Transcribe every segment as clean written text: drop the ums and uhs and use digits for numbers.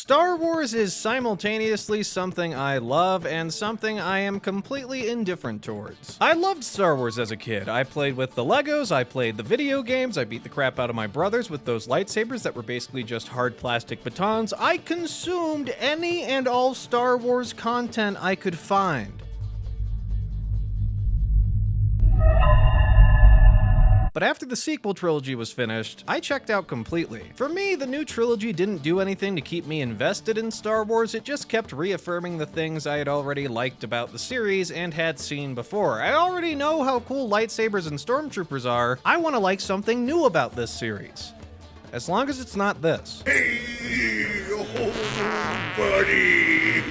Star Wars is simultaneously something I love and something I am completely indifferent towards. I loved Star Wars as a kid. I played with the Legos, I played the video games, I beat the crap out of my brothers with those lightsabers that were basically just hard plastic batons. I consumed any and all Star Wars content I could find. But after the sequel trilogy was finished, I checked out completely. For me, the new trilogy didn't do anything to keep me invested in Star Wars, it just kept reaffirming the things I had already liked about the series and had seen before. I already know how cool lightsabers and stormtroopers are. I want to like something new about this series. As long as it's not this. Hey, buddy!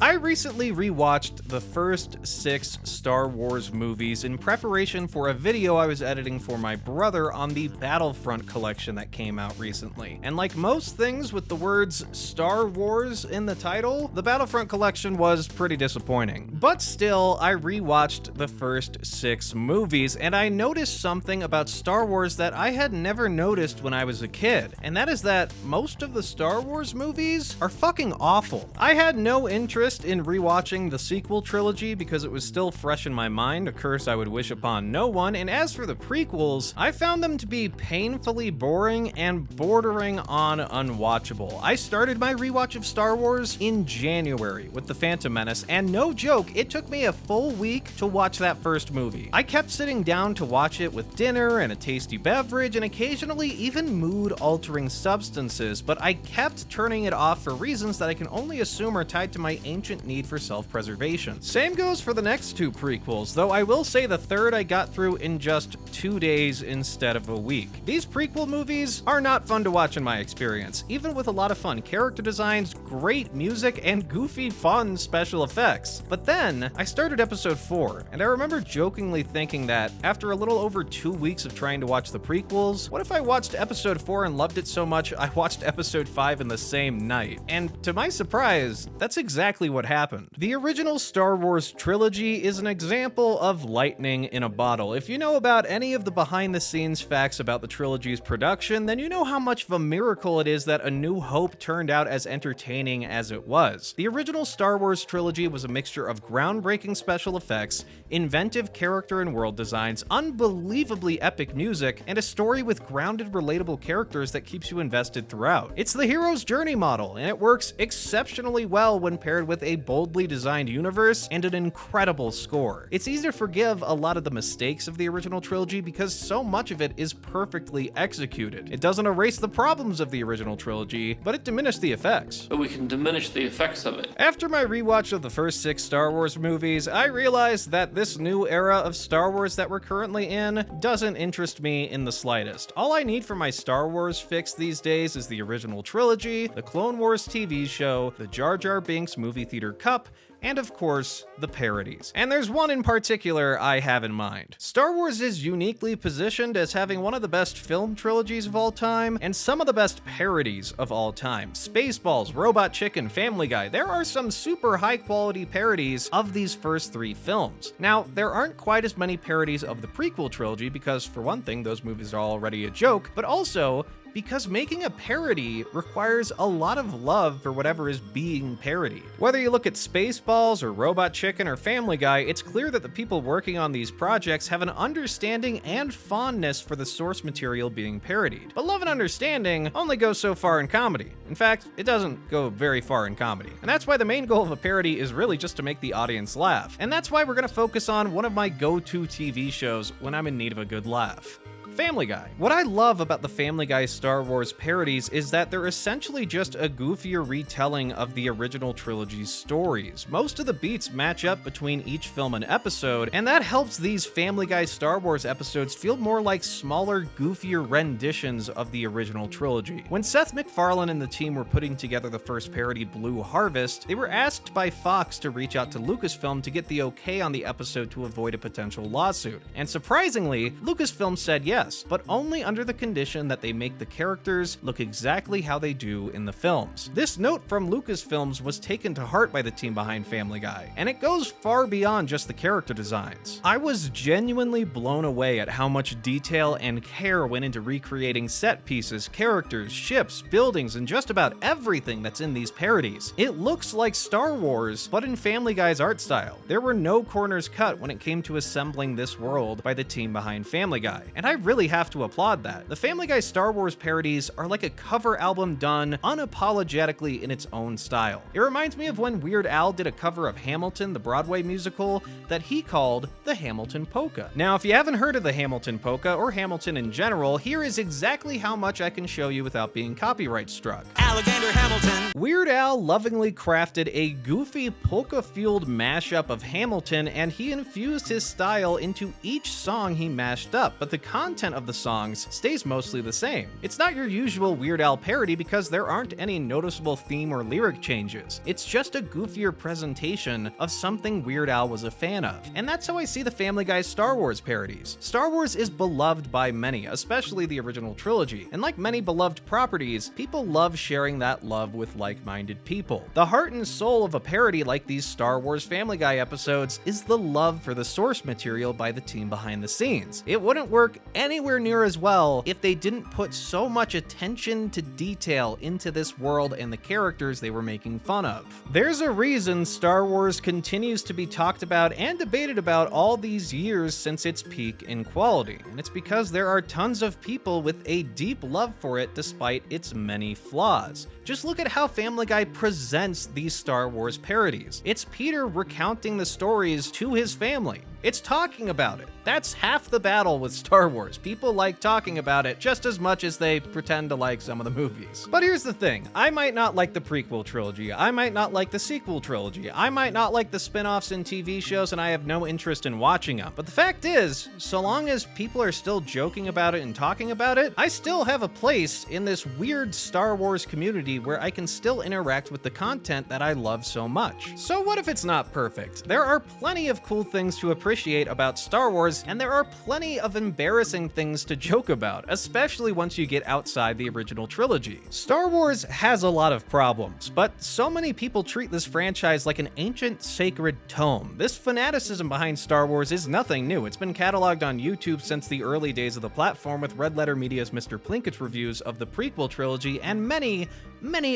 I recently rewatched the first 6 Star Wars movies in preparation for a video I was editing for my brother on the Battlefront collection that came out recently. And like most things with the words Star Wars in the title, the Battlefront collection was pretty disappointing. But still, I rewatched the first 6 movies, and I noticed something about Star Wars that I had never noticed when I was a kid, and that is that most of the Star Wars movies are fucking awful. I had no interest in rewatching the sequel trilogy because it was still fresh in my mind, a curse I would wish upon no one, and as for the prequels, I found them to be painfully boring and bordering on unwatchable. I started my rewatch of Star Wars in January with The Phantom Menace, and no joke, it took me a full week to watch that first movie. I kept sitting down to watch it with dinner and a tasty beverage and occasionally even mood-altering substances, but I kept turning it off for reasons that I can only assume are tied to my ancient need for self-preservation. Same goes for the next 2 prequels, though I will say the third I got through in just 2 days instead of a week. These prequel movies are not fun to watch in my experience, even with a lot of fun character designs, great music, and goofy fun special effects. But then, I started episode 4, and I remember jokingly thinking that, after a little over 2 weeks of trying to watch the prequels, what if I watched episode 4 and loved it so much I watched episode 5 in the same night? And to my surprise, that's exactly what happened. The original Star Wars trilogy is an example of lightning in a bottle. If you know about any of the behind-the-scenes facts about the trilogy's production, then you know how much of a miracle it is that A New Hope turned out as entertaining as it was. The original Star Wars trilogy was a mixture of groundbreaking special effects, inventive character and world designs, unbelievably epic music, and a story with grounded, relatable characters that keeps you invested throughout. It's the hero's journey model, and it works exceptionally well when paired with a boldly designed universe and an incredible score. It's easy to forgive a lot of the mistakes of the original trilogy because so much of it is perfectly executed. It doesn't erase the problems of the original trilogy, but it diminished the effects. But we can diminish the effects of it. After my rewatch of the first 6 Star Wars movies, I realized that this new era of Star Wars that we're currently in doesn't interest me in the slightest. All I need for my Star Wars fix these days is the original trilogy, the Clone Wars TV show, the Jar Jar Binks movie theater cup, and of course, the parodies. And there's one in particular I have in mind. Star Wars is uniquely positioned as having one of the best film trilogies of all time, and some of the best parodies of all time. Spaceballs, Robot Chicken, Family Guy, there are some super high quality parodies of these first 3 films. Now, there aren't quite as many parodies of the prequel trilogy because, for one thing, those movies are already a joke, but also, because making a parody requires a lot of love for whatever is being parodied. Whether you look at Spaceballs or Robot Chicken or Family Guy, it's clear that the people working on these projects have an understanding and fondness for the source material being parodied. But love and understanding only goes so far in comedy. In fact, it doesn't go very far in comedy. And that's why the main goal of a parody is really just to make the audience laugh. And that's why we're gonna focus on one of my go-to TV shows when I'm in need of a good laugh. Family Guy. What I love about the Family Guy Star Wars parodies is that they're essentially just a goofier retelling of the original trilogy's stories. Most of the beats match up between each film and episode, and that helps these Family Guy Star Wars episodes feel more like smaller, goofier renditions of the original trilogy. When Seth MacFarlane and the team were putting together the first parody, Blue Harvest, they were asked by Fox to reach out to Lucasfilm to get the okay on the episode to avoid a potential lawsuit. And surprisingly, Lucasfilm said yes. success, but only under the condition that they make the characters look exactly how they do in the films. This note from Lucasfilms was taken to heart by the team behind Family Guy, and it goes far beyond just the character designs. I was genuinely blown away at how much detail and care went into recreating set pieces, characters, ships, buildings, and just about everything that's in these parodies. It looks like Star Wars, but in Family Guy's art style. There were no corners cut when it came to assembling this world by the team behind Family Guy, and I really have to applaud that. The Family Guy Star Wars parodies are like a cover album done unapologetically in its own style. It reminds me of when Weird Al did a cover of Hamilton, the Broadway musical, that he called the Hamilton Polka. Now, if you haven't heard of the Hamilton Polka, or Hamilton in general, here is exactly how much I can show you without being copyright struck. Alexander Hamilton. Weird Al lovingly crafted a goofy polka-fueled mashup of Hamilton, and he infused his style into each song he mashed up, but the content of the songs stays mostly the same. It's not your usual Weird Al parody because there aren't any noticeable theme or lyric changes. It's just a goofier presentation of something Weird Al was a fan of. And that's how I see the Family Guy's Star Wars parodies. Star Wars is beloved by many, especially the original trilogy, and like many beloved properties, people love sharing that love with like-minded people. The heart and soul of a parody like these Star Wars Family Guy episodes is the love for the source material by the team behind the scenes. It wouldn't work anywhere near as well if they didn't put so much attention to detail into this world and the characters they were making fun of. There's a reason Star Wars continues to be talked about and debated about all these years since its peak in quality, and it's because there are tons of people with a deep love for it despite its many flaws. Just look at how Family Guy presents these Star Wars parodies. It's Peter recounting the stories to his family. It's talking about it. That's half the battle with Star Wars. People like talking about it just as much as they pretend to like some of the movies. But here's the thing. I might not like the prequel trilogy. I might not like the sequel trilogy. I might not like the spin-offs and TV shows, and I have no interest in watching them. But the fact is, so long as people are still joking about it and talking about it, I still have a place in this weird Star Wars community where I can still interact with the content that I love so much. So what if it's not perfect? There are plenty of cool things to appreciate about Star Wars, and there are plenty of embarrassing things to joke about, especially once you get outside the original trilogy. Star Wars has a lot of problems, but so many people treat this franchise like an ancient sacred tome. This fanaticism behind Star Wars is nothing new. It's been cataloged on YouTube since the early days of the platform, with Red Letter Media's Mr. Plinkett reviews of the prequel trilogy and many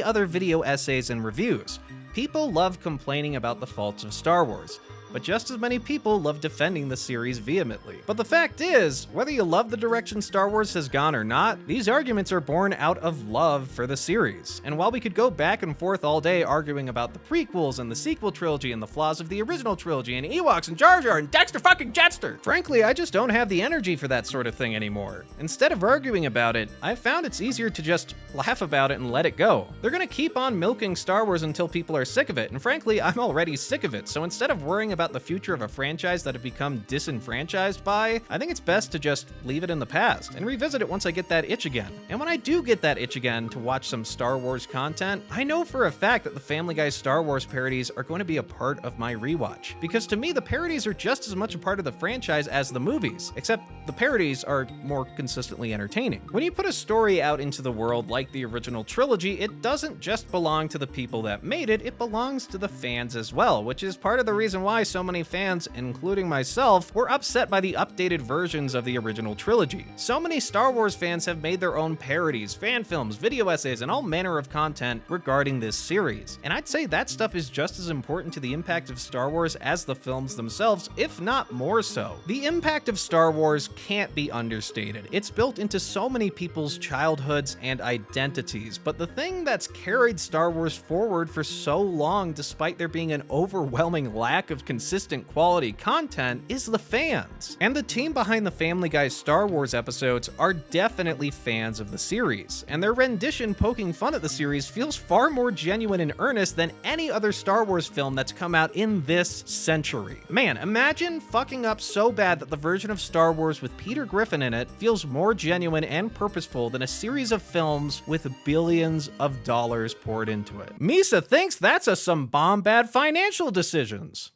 other video essays and reviews. People love complaining about the faults of Star Wars, but just as many people love defending the series vehemently. But the fact is, whether you love the direction Star Wars has gone or not, these arguments are born out of love for the series. And while we could go back and forth all day arguing about the prequels and the sequel trilogy and the flaws of the original trilogy and Ewoks and Jar Jar and Dexter fucking Jetster, frankly, I just don't have the energy for that sort of thing anymore. Instead of arguing about it, I've found it's easier to just laugh about it and let it go. They're gonna keep on milking Star Wars until people are sick of it, and frankly, I'm already sick of it, so instead of worrying about the future of a franchise that have become disenfranchised by, I think it's best to just leave it in the past and revisit it once I get that itch again. And when I do get that itch again to watch some Star Wars content, I know for a fact that the Family Guy Star Wars parodies are going to be a part of my rewatch. Because to me, the parodies are just as much a part of the franchise as the movies, except the parodies are more consistently entertaining. When you put a story out into the world like the original trilogy, it doesn't just belong to the people that made it, it belongs to the fans as well, which is part of the reason why so many fans, including myself, were upset by the updated versions of the original trilogy. So many Star Wars fans have made their own parodies, fan films, video essays, and all manner of content regarding this series. And I'd say that stuff is just as important to the impact of Star Wars as the films themselves, if not more so. The impact of Star Wars can't be understated. It's built into so many people's childhoods and identities, but the thing that's carried Star Wars forward for so long, despite there being an overwhelming lack of consistent quality content, is the fans. And the team behind the Family Guy Star Wars episodes are definitely fans of the series, and their rendition poking fun at the series feels far more genuine and earnest than any other Star Wars film that's come out in this century. Man, imagine fucking up so bad that the version of Star Wars with Peter Griffin in it feels more genuine and purposeful than a series of films with billions of dollars poured into it. Misa thinks that's some bomb bad financial decisions.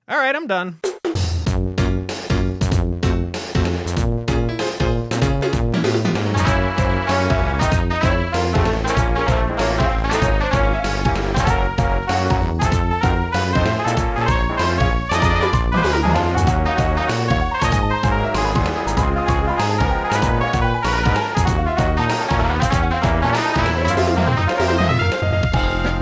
All right, I'm done.